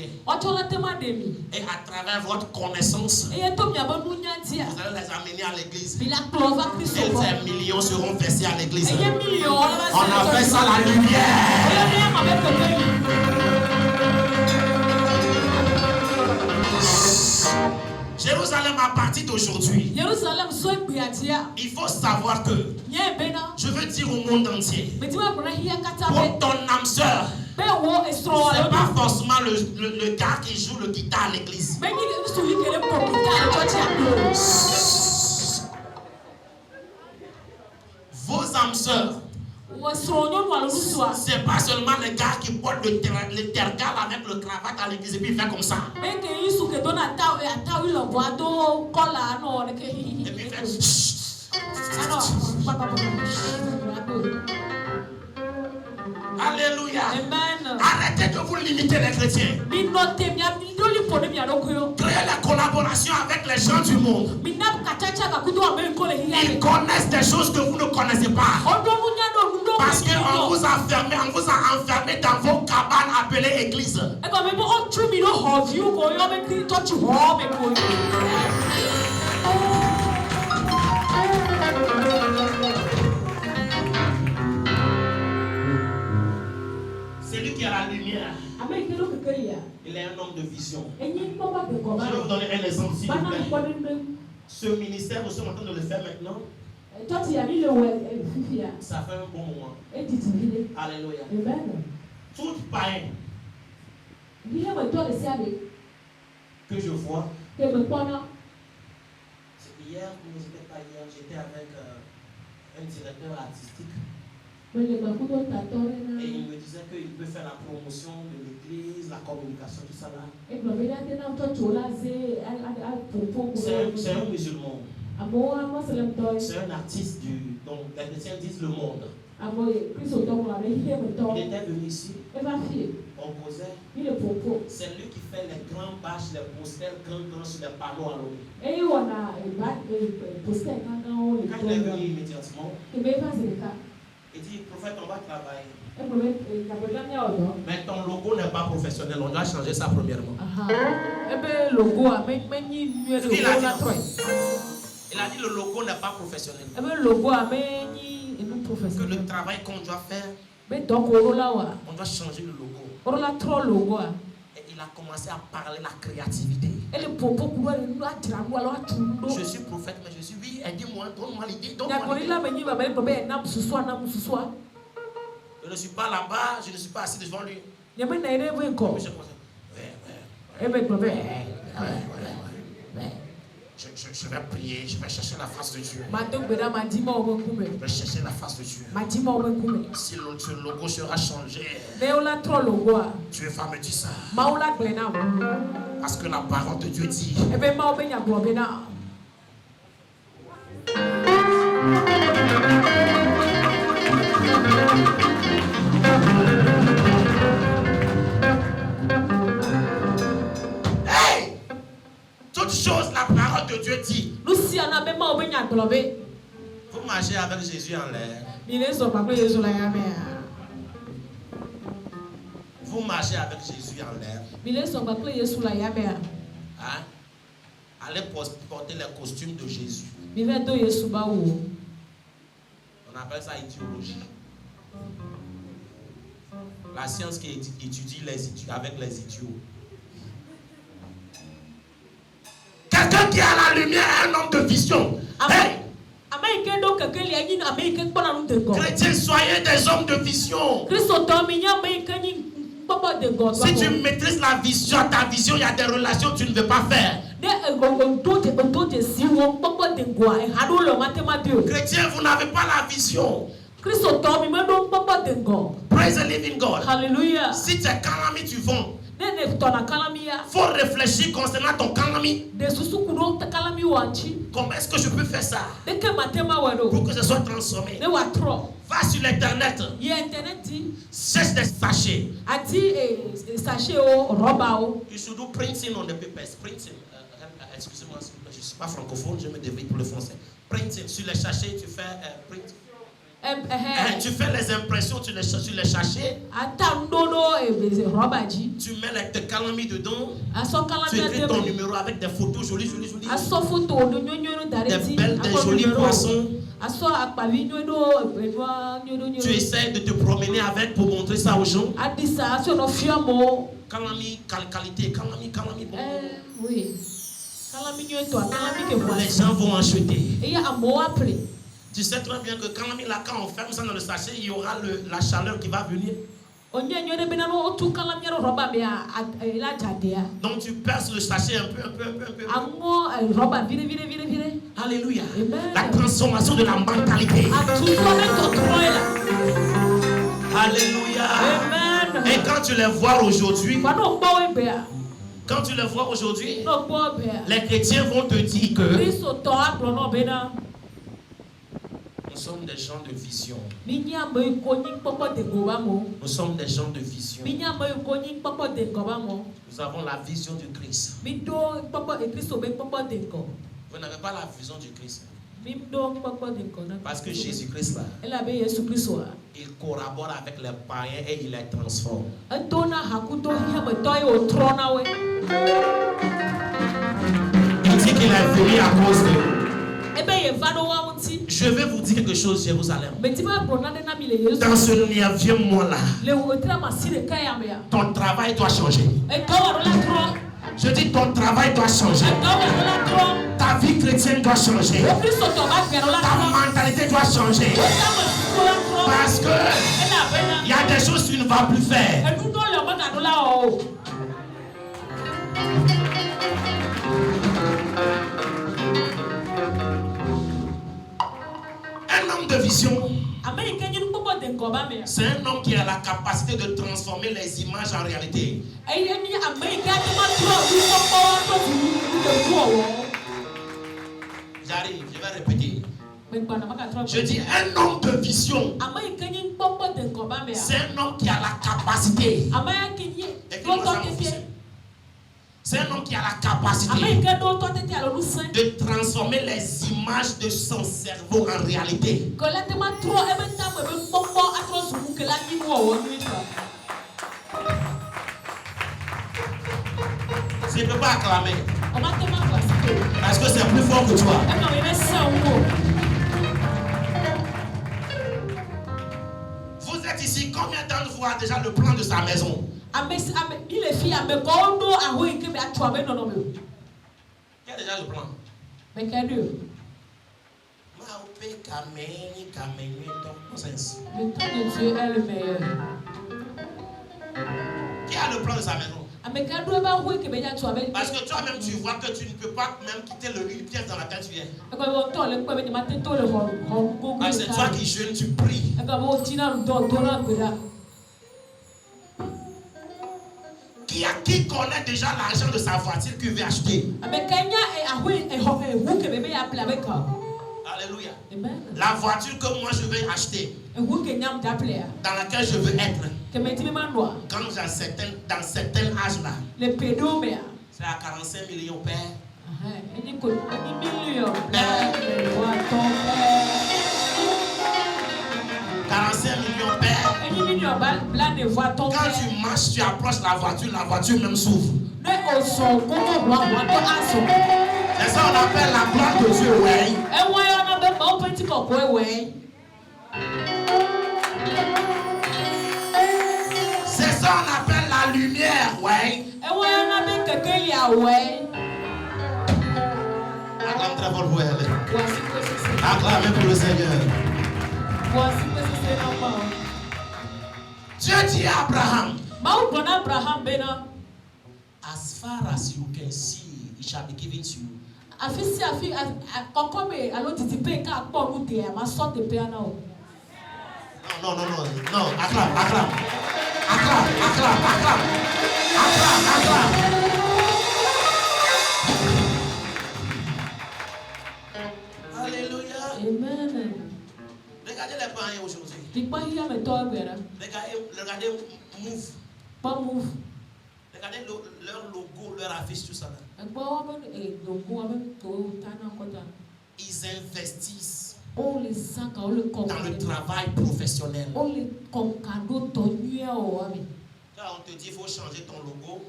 Speaker 1: à travers votre connaissance, vous allez les amener à l'église. Et ces millions seront versés à l'église. On appelle ça la lumière. Jérusalem, à partir d'aujourd'hui, il faut savoir que je veux dire au monde entier, pour ton âme sœur, c'est pas forcément le gars qui joue le guitare à l'église. Vos âmes sœurs, c'est pas seulement les gars qui portent le tergal avec le cravate à l'église et puis il fait comme ça. Et puis il fait Alléluia. Amen. Arrêtez de vous limiter les chrétiens. Créez la collaboration avec les gens du monde. Ils connaissent des choses que vous ne connaissez pas. Parce qu'on vous a enfermé dans vos cabanes appelées églises. Celui qui a la lumière Il est un homme de vision. Je vais vous donner un exemple s'il vous plaît. Ce ministère, nous sommes en train de le faire maintenant. Ça fait un bon moment. Alléluia. Tout païen que je vois. Hier, j'étais avec un directeur artistique. Et il me disait qu'il peut faire la promotion de l'église, la communication, tout ça là. C'est un musulman. C'est un artiste donc les chrétiens disent le monde. Il était venu ici. On causait. C'est lui qui fait les grandes bâches, les posters grands sur les panneaux à l'eau. Quand il est venu immédiatement, il dit, prophète, on va travailler. Mais ton logo n'est pas professionnel, on doit changer ça premièrement. Il a dit le logo n'est pas professionnel. Que le travail qu'on doit faire, on doit changer le logo. Et il a commencé à parler de la créativité. Je suis prophète, mais je suis oui, dis-moi, donne-moi l'idée, je ne suis pas là-bas, je ne suis pas assis devant lui. Je vais prier, je vais chercher la face de Dieu. Je vais chercher la face de Dieu. Si le logo sera changé, Dieu va me dire ça. Parce que la parole de Dieu dit. Hey! Toute chose, la parole de Dieu dit. Vous marchez avec Jésus en l'air. Vous marchez avec Jésus en l'air. Hein? Allez porter les costumes de Jésus. On appelle ça idéologie. La science qui étudie avec les idiots. Quelqu'un qui a la lumière est un homme de vision. Hey! Chrétiens, soyez des hommes de vision. Si tu maîtrises la vision, ta vision, il y a des relations que tu ne veux pas faire. Chrétiens, vous n'avez pas la vision. Praise the living God.
Speaker 3: Hallelujah.
Speaker 1: Si tes calamis tu vends, faut réfléchir concernant ton calami. Comment est-ce que je peux faire ça pour que ce soit transformé? Va sur l'internet. Cherche des sachets. You should do printing on the papers. Printing. Excusez-moi, je ne suis pas francophone, je me débrouille pour le français. Printing. Sur les sachets, tu fais print. Tu fais les impressions sur les sachets. Tu mets tes calamis dedans. Tu écris ton numéro avec des photos jolies. Des jolis poissons. Tu essaies de te promener avec pour montrer ça aux gens. Calami, qualité, calami, bon.
Speaker 3: Oui.
Speaker 1: Les gens vont acheter. Tu sais très bien que quand on ferme ça dans le sachet, il y aura la chaleur qui va venir. Donc tu perces le sachet un peu. Alléluia. La transformation de la mentalité. Alléluia.
Speaker 3: Amen.
Speaker 1: Et quand tu les vois aujourd'hui, les chrétiens vont te dire que nous sommes des gens de vision. Nous sommes des gens de vision. Nous avons la vision du Christ. Vous n'avez pas la vision du Christ. Parce que Jésus-Christ là, il collabore avec les païens et il les transforme. Il dit qu'il est venu à cause de. Je vais vous dire quelque chose, Jérusalem. Dans ce 9e mois-là, ton travail doit changer. Je dis ton travail doit changer. Ta vie chrétienne doit changer. Ta mentalité doit changer. Parce que il y a des choses que tu ne vas plus faire. Un homme de vision, c'est un homme qui a la capacité de transformer les images en réalité. J'arrive, je vais répéter. Je dis un homme de vision, c'est un homme qui a la capacité. C'est un homme qui a la capacité de transformer les images de son cerveau en réalité. Je ne peux pas acclamer. Parce que c'est plus fort que toi. Vous êtes ici, combien d'entre vous a déjà le plan de sa maison? Qui a déjà le plan?
Speaker 3: Le temps de Dieu est le meilleur.
Speaker 1: Qui a le plan de sa maison? Parce que toi-même tu vois que tu ne peux pas même quitter le lit, pièce dans laquelle tu es. C'est toi qui jeûnes, tu pries. Qui connaît déjà l'argent de sa voiture qu'il veut acheter? Alléluia. La voiture que moi je vais acheter, dans laquelle je veux être, quand j'ai dans certains âges là, c'est à 45 millions père. 45 millions père. Quand tu marches, tu approches la voiture même s'ouvre. C'est ça on appelle la gloire de Dieu, ouais. C'est ça on appelle la lumière, ouais. Acclame très fort pour elle. Acclamez pour le Seigneur. Dieu dit à Abraham, as far as you can see, it shall be given to you. Non, acclame. Alléluia.
Speaker 3: Amen.
Speaker 1: Regardez les parents aujourd'hui. Regardez Move.
Speaker 3: Pas Move.
Speaker 1: Regardez leur logo, leur affiche, tout ça là. Ils investissent dans le travail professionnel. Quand on te dit qu'il faut changer ton logo,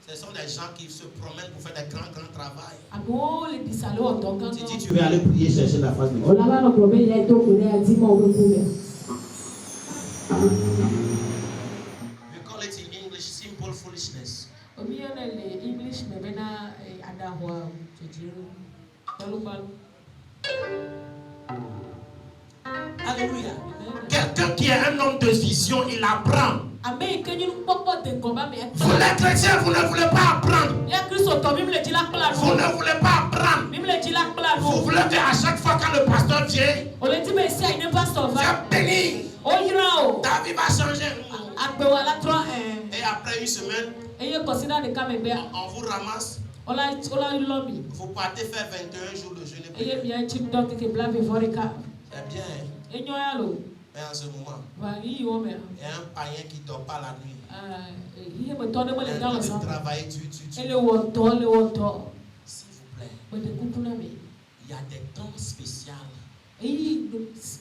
Speaker 1: ce sont des gens qui se promènent pour faire des grands travail. Si tu veux aller prier chercher la face de Dieu. We call it in English simple foolishness. Alléluia. Quelqu'un qui est un homme de vision, il apprend. Vous les chrétiens, vous ne voulez pas apprendre. Vous ne voulez pas apprendre. Vous voulez qu'à chaque fois quand le pasteur vient, Dieu béni. Ta vie va changer. Et après une semaine, on vous ramasse. Vous partez faire 21 jours de jeûne. C'est bien. Mais en ce moment, il y a un païen qui ne dort pas la nuit. Il travaille, S'il vous plaît, il y a des temps spéciaux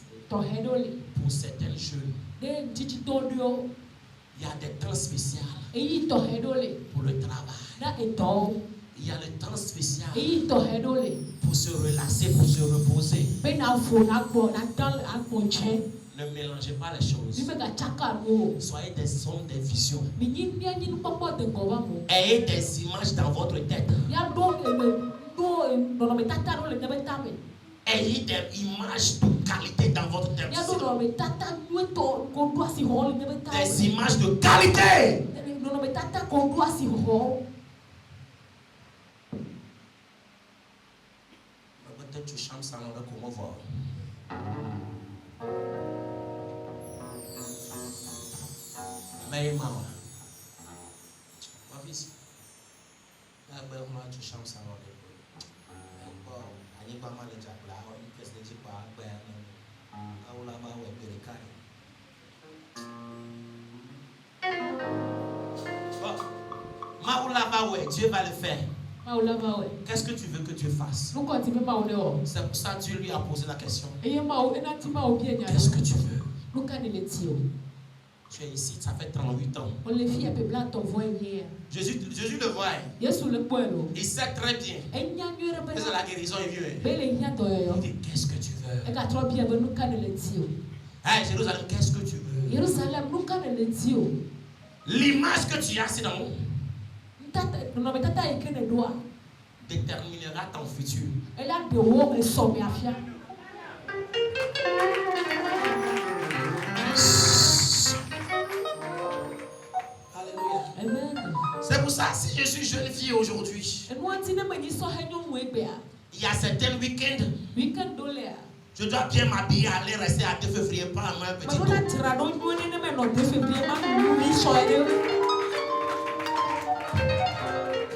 Speaker 1: pour certains jeunes. Il y a des temps spéciaux pour le travail. Il Il y a le temps spécial pour se relaxer, pour se reposer. Ne mélangez pas les choses. Soyez des hommes des visions. Ayez des images dans votre tête. Ayez des images de qualité dans votre tête. Des images de qualité. Peut-être tu chantes ça, on va comment voir. Mais maman, ma fille, tu chantes ça, on va pas mal de jacques là, on peut se dire pas, Dieu va le faire. Qu'est-ce que tu veux que Dieu fasse? C'est pour ça que Dieu lui a posé la question. Qu'est-ce que tu veux? Tu es ici, ça fait 38 ans. Jésus le voit. Il sait très bien. C'est la guérison est vieux. Il dit, qu'est-ce que tu veux? Hey, Jérusalem, qu'est-ce que tu veux? L'image que tu as, c'est dans mon déterminera ton futur. C'est pour ça, si je suis jeune fille aujourd'hui, il y a certains week-ends, je dois bien m'habiller, aller rester à 2 février, pas à un petit dos.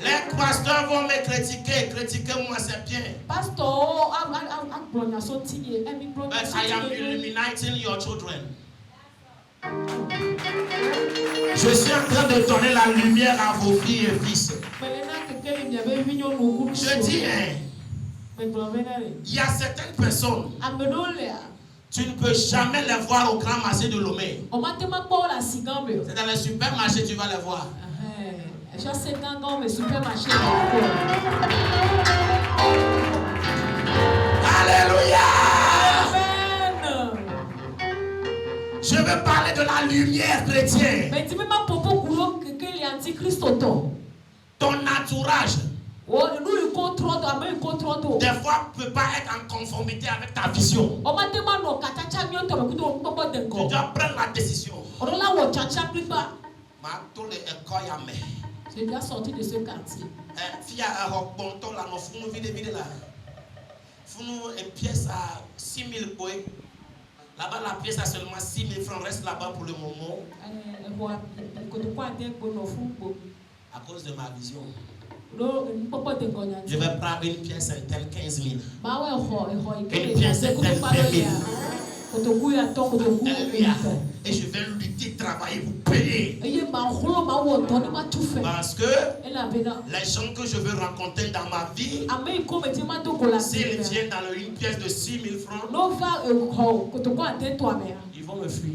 Speaker 1: Les pasteurs vont me critiquer, critiquez-moi, c'est bien. But I am illuminating your children. Je suis en train de donner la lumière à vos filles et fils. Je dis, il y a certaines personnes, tu ne peux jamais les voir au grand marché de Lomé. C'est dans le supermarché que tu vas les voir. Alléluia. Je veux parler de la lumière chrétienne. Ton entourage des fois ne peut pas être en conformité avec ta vision. Tu dois prendre la décision.
Speaker 3: J'ai déjà sorti de ce quartier.
Speaker 1: Une pièce à 6 000 boy. Là-bas, la pièce a seulement 6 000 francs. Reste là-bas pour le moment. À cause de ma vision. Je vais prendre une pièce telle 15 000. Une pièce telle 20 000. Et je vais lutter, travailler pour payer. Parce que les gens que je veux rencontrer dans ma vie, s'ils viennent dans une pièce de 6 000 francs, ils vont me fuir.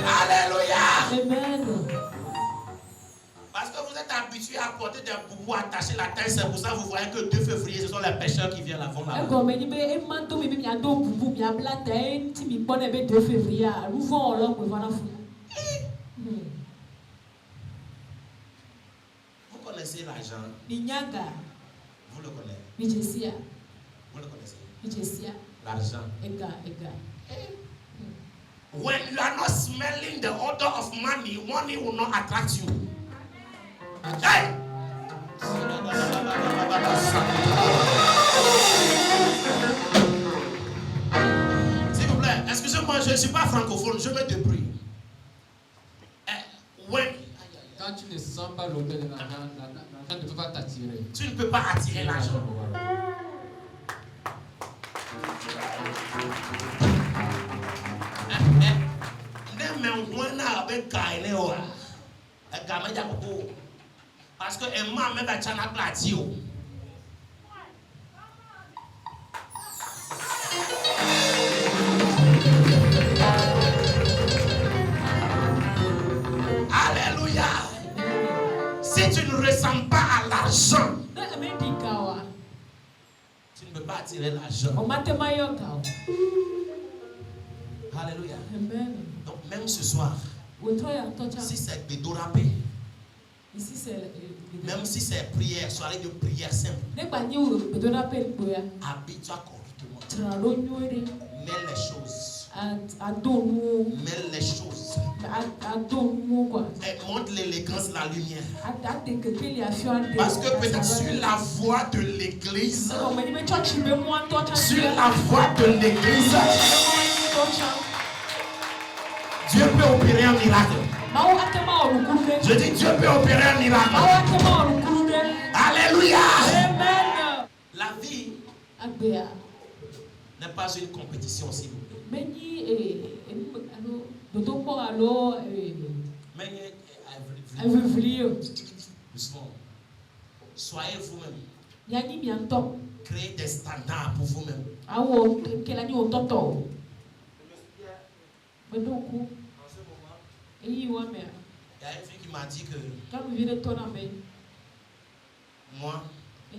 Speaker 1: Alléluia.
Speaker 3: Amen.
Speaker 1: Parce que vous êtes habitués à porter des boubous attachés la tête, c'est pour ça que vous voyez que 2 février, ce sont les pêcheurs qui viennent avant là-bas. Vous connaissez l'argent? Vous le connaissez? Vous le connaissez? L'argent. When you are not smelling the odor of money, money will not attract you. Hey! S'il vous plaît, excusez-moi, je ne suis pas francophone, je me débrouille.
Speaker 3: Quand tu ne sens pas l'odeur de l'argent, l'argent ne peut pas t'attirer.
Speaker 1: Tu ne peux pas attirer l'argent. Parce que un m'a même chana platio. attirer l'argent. Alléluia.
Speaker 2: Amen.
Speaker 1: Donc même ce soir, si c'est Bédorapé, même si c'est prière, soirée de prière simple, habite-toi correctement. Mets les choses. Mets les choses. Et montre l'élégance, la lumière. Parce que peut-être sur la voie de l'église, Dieu peut opérer un miracle. Je dis Dieu peut opérer un miracle. Alléluia. La vie n'est pas une compétition, s'il vous plaît. Doucement. Soyez vous-même. Créez des standards pour vous-même. Il y a une fille qui m'a dit que moi, je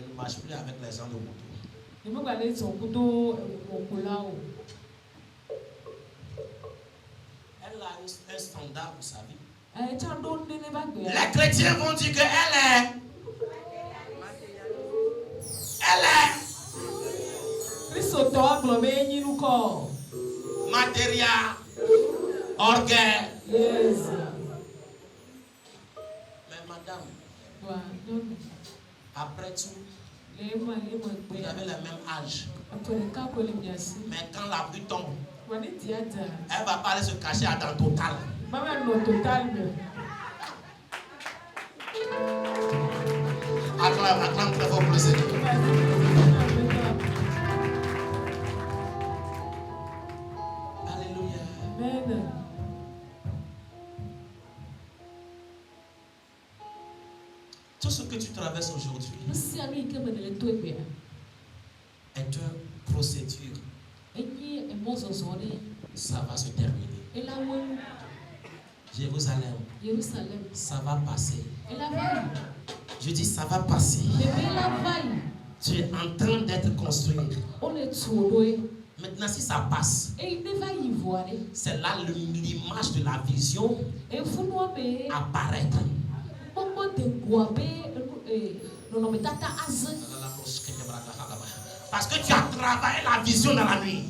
Speaker 1: ne marche plus avec les gens de moto. Elle a un standard pour sa vie. Les chrétiens vont dire qu'elle est matériel, orgueil.
Speaker 2: Yes.
Speaker 1: Mais madame, après tout, vous avez le même âge. Mais quand la pluie tombe, elle va pas aller se cacher dans Total. Acclame très fort pour le Seigneur. Alléluia.
Speaker 2: Amen.
Speaker 1: Tout ce que tu traverses aujourd'hui est une procédure. Ça va se terminer. Jérusalem, ça va passer. Je dis ça va passer. Tu es en train d'être construit. Maintenant, si ça passe, c'est là l'image de la vision apparaître. Parce que tu as travaillé la vision dans la nuit.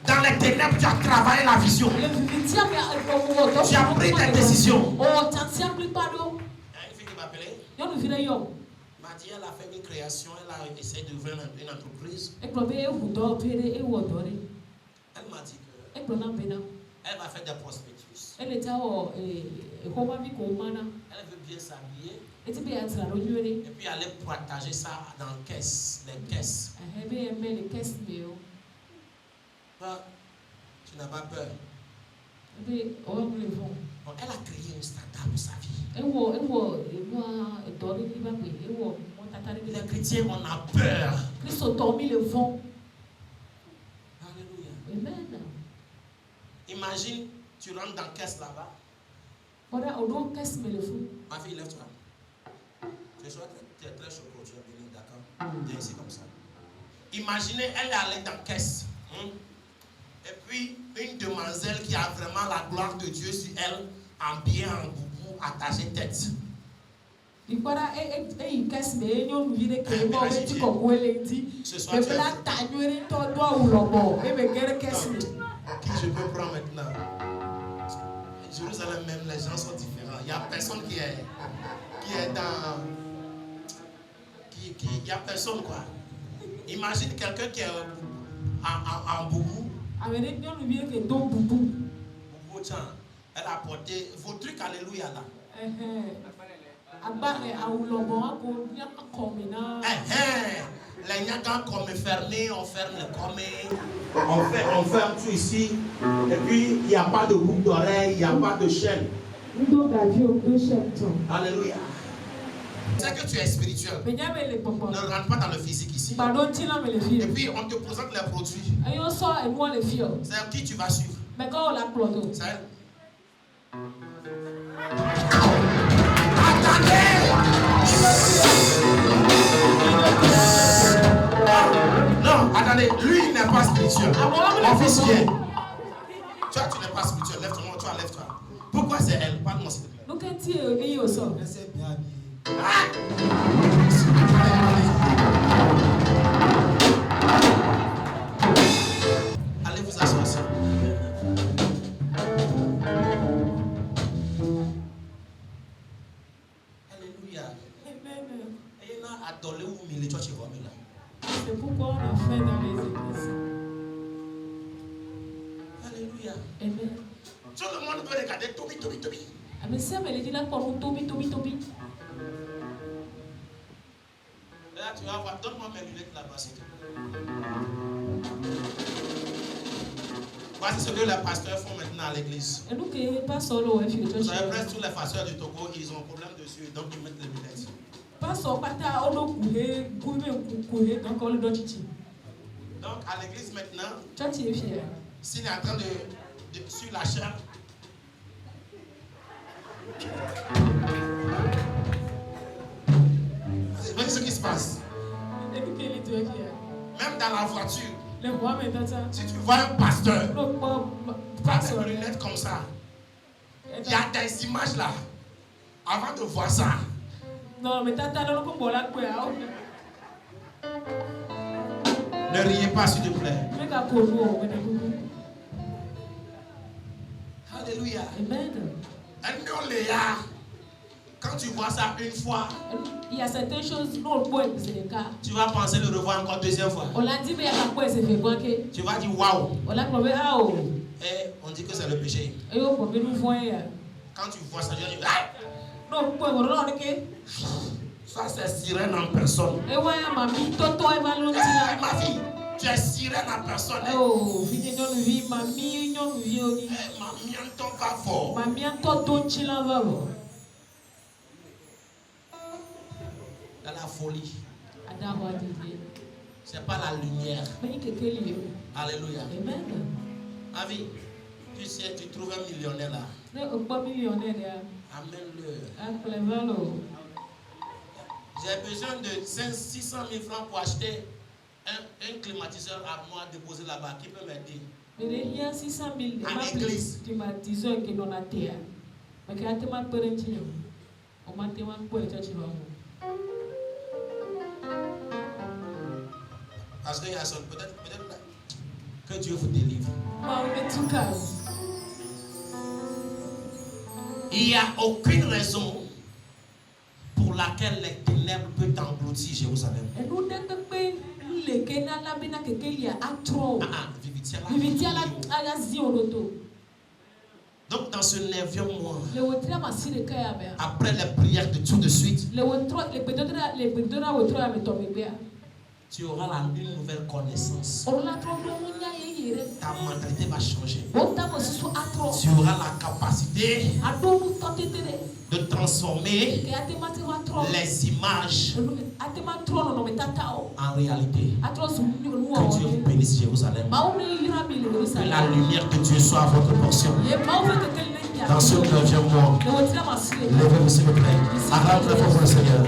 Speaker 1: Dans les ténèbres, tu as travaillé la vision. Tu as pris tes décisions. Il y a une fille qui m'appelait. Elle m'a dit elle a fait une création, elle a essayé d'ouvrir une entreprise. Elle m'a dit qu'elle va faire des prospectus. Elle veut bien s'habiller. Et puis aller partager ça dans les caisses. Tu n'as pas peur. Bon, elle a créé un standard pour sa vie. Les chrétiens, on a peur. Alléluia.
Speaker 2: Amen.
Speaker 1: Imagine, tu rentres dans la caisse là-bas. Ma fille, lève-toi. Tu es très choqué, tu es venu, d'accord? Viens ici comme ça. Imaginez, elle est allée dans la caisse. Et puis, une demoiselle qui a vraiment la gloire de Dieu sur elle, habillée en boubou, attachée tête. Ce soir, qui je peux prendre maintenant? Jérusalem même, les gens sont différents. Il n'y a personne qui est dans... Il n'y a personne quoi. Imagine quelqu'un qui est en boubou. Boubou, tiens, elle a porté vos trucs, alléluia là. Les nyagas comme fermés, on ferme les commis. On ferme tout ici. Et puis, il n'y a pas de boucle d'oreille, il n'y a pas de chaîne. Alléluia. C'est que tu es spirituel. Ne rentre pas dans le physique ici. Et puis, on te présente les produits. C'est qui tu vas suivre? C'est elle. Attendez! Non, attendez, lui il n'est pas spirituel. Mon fils vient. Toi tu n'es pas spirituel, lève-toi, toi lève-toi. Pourquoi c'est elle? Parle-moi s'il te plaît. Allez vous asseoir ici. Alléluia. Et là, adorez ou humilier, toi tu vois là.
Speaker 4: C'est pourquoi on a fait dans les églises.
Speaker 1: Alléluia.
Speaker 4: Amen.
Speaker 1: Tout le monde peut regarder Tobi.
Speaker 4: Mais ça, mais il dit là pour nous, Tobi.
Speaker 1: Là, tu vas voir, donne-moi mes lunettes là-bas, s'il te plaît. Voici ce que les pasteurs font maintenant à l'église.
Speaker 4: Et nous, pas solo,
Speaker 1: Vous savez, presque tous les pasteurs du Togo, ils ont un problème dessus, donc ils mettent les lunettes. Donc, à l'église maintenant, s'il est en train de sur la chair, voyez ce qui se passe. Même dans la voiture, si tu vois un pasteur avec des lunettes comme ça, il y a des images là. Avant de voir ça, ne riez pas s'il te plaît. Alléluia.
Speaker 4: Amen.
Speaker 1: Quand tu vois ça une fois,
Speaker 4: il y a certaines choses,
Speaker 1: tu vas penser le revoir encore deuxième fois. Tu vas dire waouh. Et on dit que c'est le péché. Quand tu vois ça, tu vas dire ah! Ça c'est sirène en personne. Ma fille, tu es sirène en personne. Ma mianton va fort. Dans la folie. C'est pas la lumière. Alléluia.
Speaker 4: Amen.
Speaker 1: Ma vie, tu sais, tu trouves un millionnaire là. Amène-le. J'ai besoin de 600 000 francs pour acheter un climatiseur à moi déposé là-bas. Qui peut m'aider? À l'église. Parce qu'il y a son peut-être que Dieu vous délivre. Il n'y a aucune raison pour laquelle les ténèbres peuvent engloutir Jérusalem. Donc dans ce 9e mois, après les prières de tout de suite, tu auras une nouvelle connaissance. Ta mentalité va changer. Tu auras la capacité de transformer les images en réalité. Que Dieu vous bénisse Jérusalem. Que la lumière de Dieu soit à votre portion. Dans ce 9e mois, levez-vous s'il vous plaît. Acclamez très fort pour le Seigneur.